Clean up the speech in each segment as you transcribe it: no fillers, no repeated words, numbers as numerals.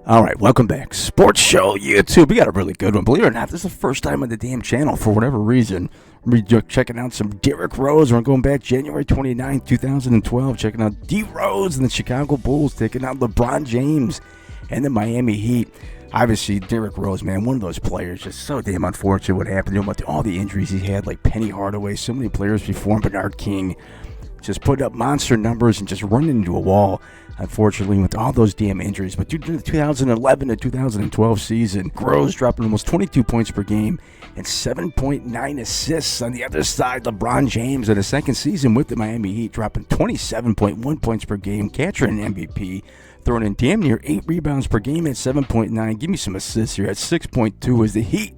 All right, welcome back. Sports Show YouTube. We got a really good one. Believe it or not, this is the first time on the damn channel for whatever reason. We're checking out some Derrick Rose. We're going back January 29th, 2012. Checking out D. Rose and the Chicago Bulls. Taking out LeBron James and the Miami Heat. Obviously, Derrick Rose, man, one of those players. Just so damn unfortunate what happened to him with all the injuries he had, like Penny Hardaway, so many players before him, Bernard King. Just put up monster numbers and just running into a wall, unfortunately, with all those damn injuries. But during the 2011 to 2012 season, Rose dropping almost 22 points per game and 7.9 assists. On the other side, LeBron James in his second season with the Miami Heat, dropping 27.1 points per game, capturing an MVP, throwing in damn near 8 rebounds per game at 7.9. Give me some assists here at 6.2 as the Heat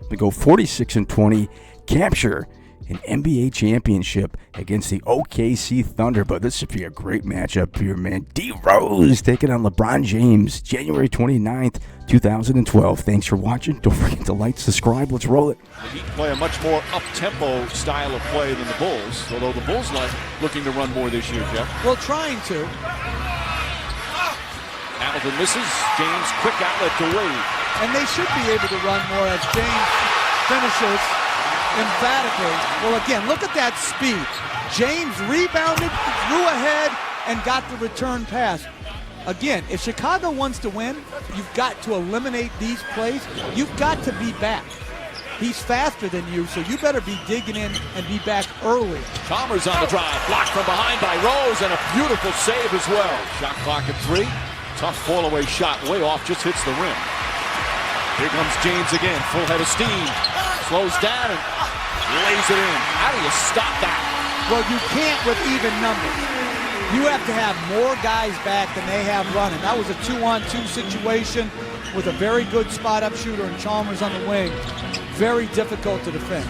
to go 46-20, capture an NBA championship against the OKC Thunder. But this should be a great matchup here, man. D. Rose taking on LeBron James, January 29th, 2012. Thanks for watching. Don't forget to like, subscribe. Let's roll it. The Heat play a much more up-tempo style of play than the Bulls, although the Bulls looking to run more this year, Jeff. Well, trying to. Hamilton misses. James, quick outlet to Wade. And they should be able to run more as James finishes emphatically. Well, again, look at that speed. James rebounded, threw ahead, and got the return pass. Again, if Chicago wants to win, you've got to eliminate these plays. You've got to be back. He's faster than you, so you better be digging in and be back early. Chalmers on the drive, blocked from behind by Rose, and a beautiful save as well. Shot clock at 3. Tough fall-away shot, way off, just hits the rim. Here comes James again, full head of steam. Slows down and lays it in. How do you stop that? Well, you can't with even numbers. You have to have more guys back than they have running. That was a 2-on-2 situation with a very good spot-up shooter and Chalmers on the wing. Very difficult to defend.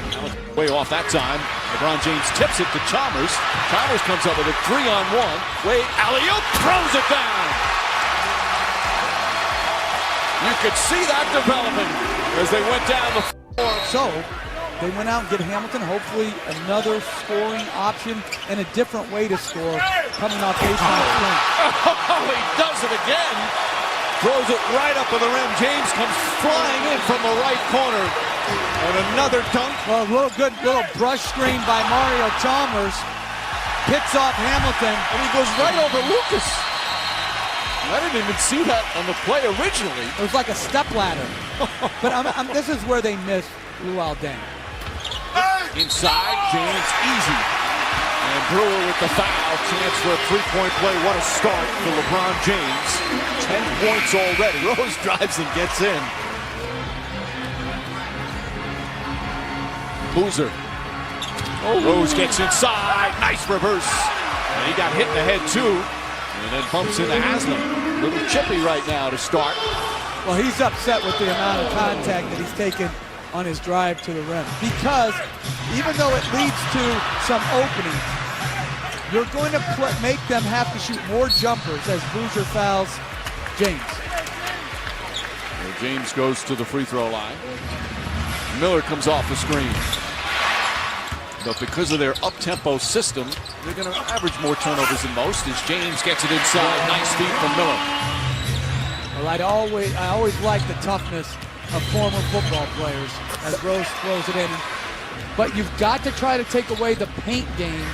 Way off that time. LeBron James tips it to Chalmers. Chalmers comes up with a 3-on-1. Wade, alley-oop, throws it down. You could see that developing as they went down the floor. So, they went out and get Hamilton, hopefully another scoring option and a different way to score coming off baseline swing. Oh, he does it again. Throws it right up to the rim. James comes flying in from the right corner. And another dunk. Well, a little brush screen by Mario Chalmers. Picks off Hamilton. And he goes right over Lucas. I didn't even see that on the play originally. It was like a stepladder. But this is where they missed Luol Deng. Inside, James easy. And Brewer with the foul. Chance for a three-point play. What a start for LeBron James. 10 points already. Rose drives and gets in. Boozer. Oh, Rose gets inside. Nice reverse. And he got hit in the head too. And then bumps into Haslam. A little chippy right now to start. Well, he's upset with the amount of contact that he's taken on his drive to the rim. Because even though it leads to some openings, you're going to make them have to shoot more jumpers as Boozer fouls James. Well, James goes to the free throw line. Miller comes off the screen. But because of their up-tempo system, they're going to average more turnovers than most as James gets it inside. Nice feed from Miller. Well, I always like the toughness of former football players as Rose throws it in. But you've got to try to take away the paint game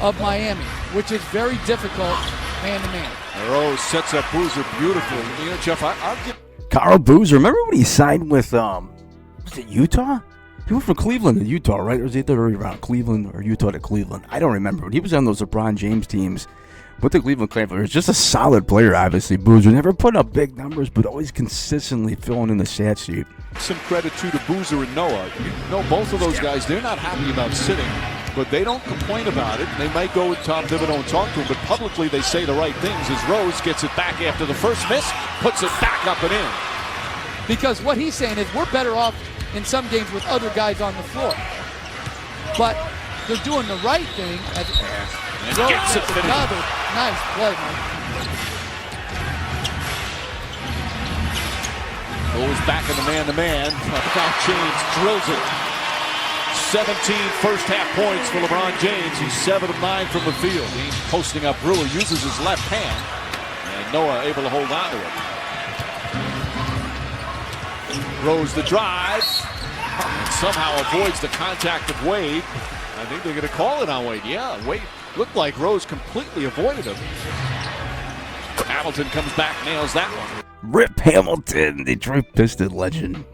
of Miami, which is very difficult man-to-man. Rose sets up Boozer beautifully. You know, Jeff, I'll give... Carl Boozer, remember when he signed with, was it Utah? He went from Cleveland to Utah, right? Or was he the other way around? Cleveland or Utah to Cleveland? I don't remember. But he was on those LeBron James teams with the Cleveland Cavaliers. Just a solid player, obviously. Boozer never put up big numbers, but always consistently filling in the stat sheet. Some credit to Boozer and Noah. You know, both of those guys, they're not happy about sitting, but they don't complain about it. They might go with Tom Thibodeau and talk to him, but publicly they say the right things as Rose gets it back after the first miss, puts it back up and in. Because what he's saying is we're better off in some games with other guys on the floor. But they're doing the right thing. And gets it finished. Another nice play, Mike. Goes back in the man-to-man. Now James drills it. 17 first-half points for LeBron James. He's 7 of 9 from the field. He's posting up. Brewer uses his left hand. And Noah able to hold on to it. Rose the drive. And somehow avoids the contact of Wade. I think they're going to call it on Wade. Yeah, Wade looked like Rose completely avoided him. Hamilton comes back, nails that one. Rip Hamilton, Detroit Piston legend.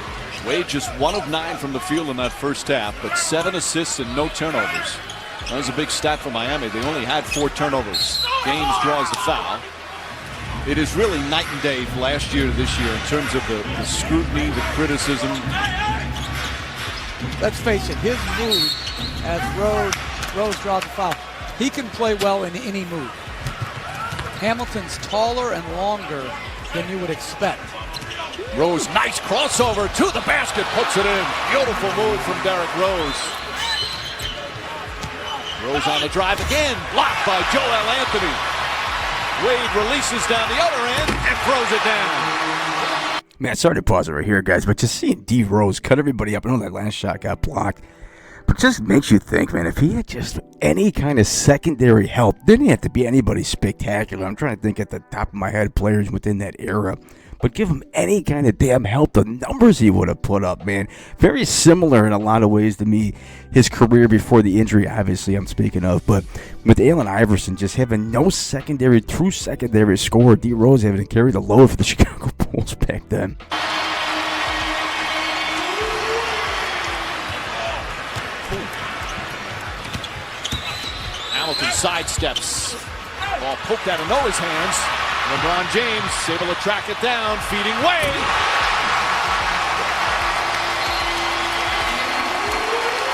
Wade just 1 of 9 from the field in that first half, but 7 assists and no turnovers. That was a big stat for Miami. They only had 4 turnovers. James draws the foul. It is really night and day from last year to this year in terms of the scrutiny, the criticism. Let's face it, his mood as Rose draws the foul. He can play well in any mood. Hamilton's taller and longer than you would expect. Rose, nice crossover to the basket, puts it in. Beautiful move from Derrick Rose. Rose on the drive again, blocked by Joel Anthony. Wade releases down the other end and throws it down. Man, sorry to pause it right here, guys, but just seeing D. Rose cut everybody up. I know that last shot got blocked, but just makes you think, man, if he had just any kind of secondary help, didn't have to be anybody spectacular. I'm trying to think at the top of my head players within that era, but give him any kind of damn help, the numbers he would have put up, man. Very similar in a lot of ways to me, his career before the injury, obviously I'm speaking of, but with Allen Iverson just having no secondary, true secondary scorer, D. Rose having to carry the load for the Chicago Bulls back then. Hamilton sidesteps. Ball poked out of Noah's hands. LeBron James able to track it down, feeding Wade.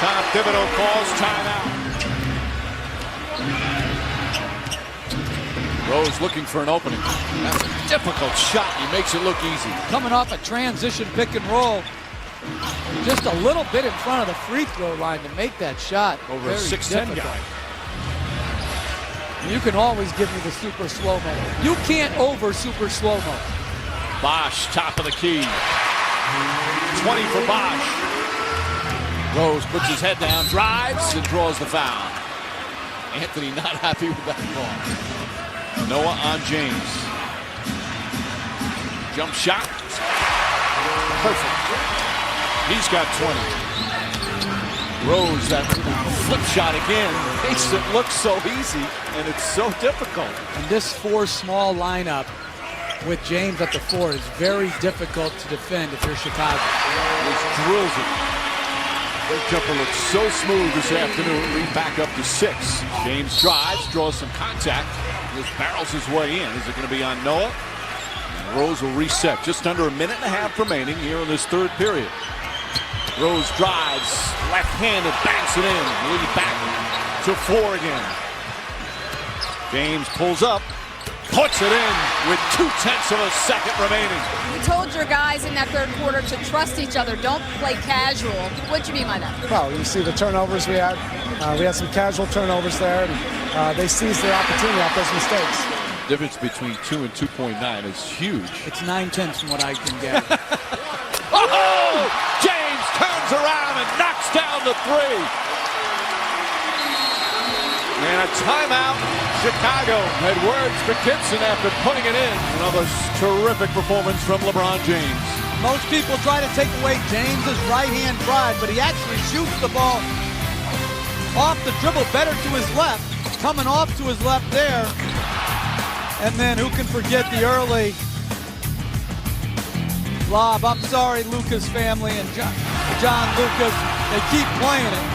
Tom Thibodeau calls timeout. Rose looking for an opening. That's a difficult shot. He makes it look easy. Coming off a transition pick and roll. Just a little bit in front of the free throw line to make that shot. Over a 6'10" guy. You can always give me the super slow-mo. You can't over super slow-mo. Bosch, top of the key. 20 for Bosch. Rose puts his head down, drives, and draws the foul. Anthony not happy with that call. Noah on James. Jump shot. Perfect. He's got 20. Rose, that flip shot again, makes it look so easy, and it's so difficult. And this 4 small lineup with James at the 4 is very difficult to defend if you're Chicago. Just drills it. Their jumper looks so smooth this afternoon, lead back up to 6. James drives, draws some contact, just barrels his way in. Is it going to be on Noah? Rose will reset. Just under a minute and a half remaining here in this third period. Rose drives, left-handed, banks it in, lead back to 4 again. James pulls up, puts it in with 0.2 seconds remaining. You told your guys in that third quarter to trust each other, don't play casual. What'd you mean by that? Well, you see the turnovers we had. We had some casual turnovers there, and they seized their opportunity off those mistakes. The difference between 2 and 2.9 is huge. It's 9/10 from what I can get. Oh! James turns around and knocks down the 3. And a timeout. Chicago had words for Gibson after putting it in. Another terrific performance from LeBron James. Most people try to take away James's right-hand drive, but he actually shoots the ball off the dribble better to his left. Coming off to his left there. And then who can forget the early lob? I'm sorry, Lucas family and John Lucas. They keep playing it.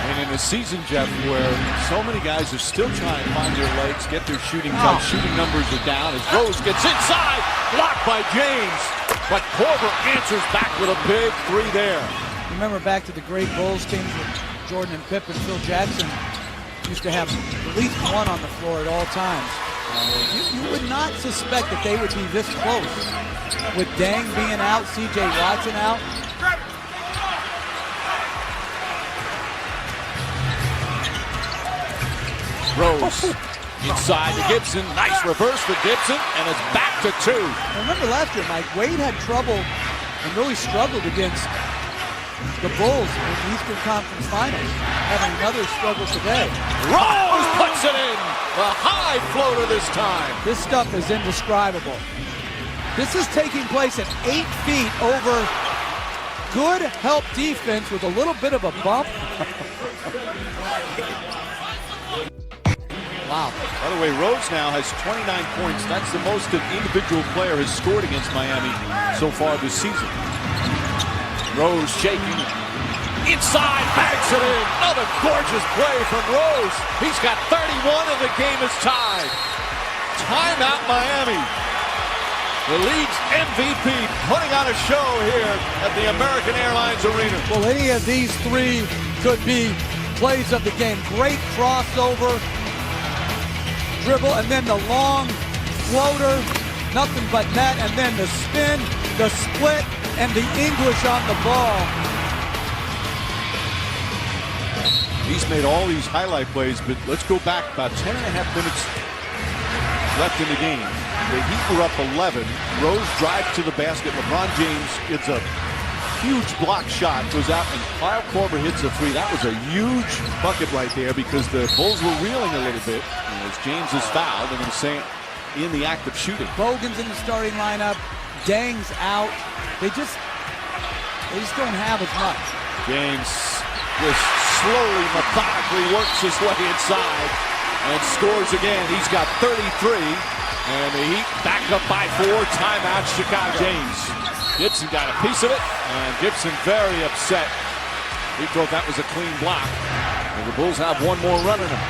And in a season, Jeff, where so many guys are still trying to find their legs, get their shooting touch, shooting numbers are down as Rose gets inside, blocked by James. But Korver answers back with a big 3 there. Remember back to the great Bulls teams with Jordan and Pippen, Phil Jackson used to have at least one on the floor at all times. You would not suspect that they would be this close. With Dang being out, C.J. Watson out. Rose inside to Gibson. Nice reverse for Gibson, and it's back to 2. Remember last year, Mike, Wade had trouble and really struggled against the Bulls in the Eastern Conference Finals, having another struggle today. Rose puts it in! A high floater this time. This stuff is indescribable. This is taking place at 8 feet over good help defense with a little bit of a bump. Wow. By the way, Rose now has 29 points. That's the most an individual player has scored against Miami so far this season. Rose shaking. Inside, bags it in. Another gorgeous play from Rose. He's got 31 and the game is tied. Timeout Miami. The league's MVP putting on a show here at the American Airlines Arena. Well, any of these three could be plays of the game. Great crossover, dribble, and then the long floater, nothing but net, and then the spin, the split, and the English on the ball. He's made all these highlight plays, but let's go back about 10 and a half minutes left in the game. The Heat were up 11. Rose drives to the basket. LeBron James gets a huge block shot, goes out, and Kyle Korver hits a three. That was a huge bucket right there because the Bulls were reeling a little bit. And as James is fouled, they're going to say in the act of shooting. Bogan's in the starting lineup. Dang's out. They just don't have as much. James just slowly, methodically works his way inside and scores again. He's got 33. And the Heat back up by 4. Timeout, Chicago. James. Gibson got a piece of it. And Gibson very upset. He thought that was a clean block. And the Bulls have one more run in them.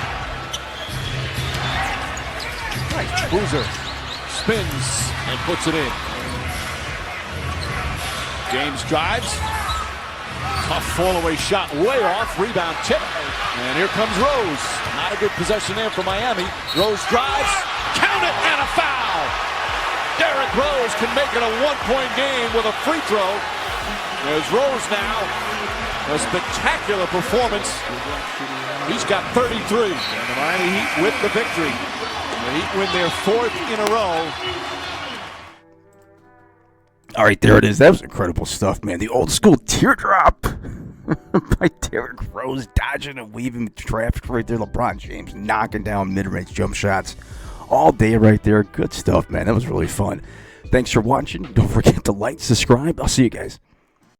Nice. Boozer spins and puts it in. James drives. Tough fall-away shot. Way off. Rebound tip. And here comes Rose. Not a good possession there for Miami. Rose drives. Count it, and a foul. Derrick Rose can make it a one-point game with a free throw. There's Rose now. A spectacular performance. He's got 33. And the Miami Heat with the victory. The Heat win their 4th in a row. All right, there it is. That was incredible stuff, man. The old school teardrop by Derrick Rose, dodging and weaving traffic right there. LeBron James knocking down mid-range jump shots all day right there. Good stuff, man. That was really fun. Thanks for watching. Don't forget to like, subscribe. I'll see you guys.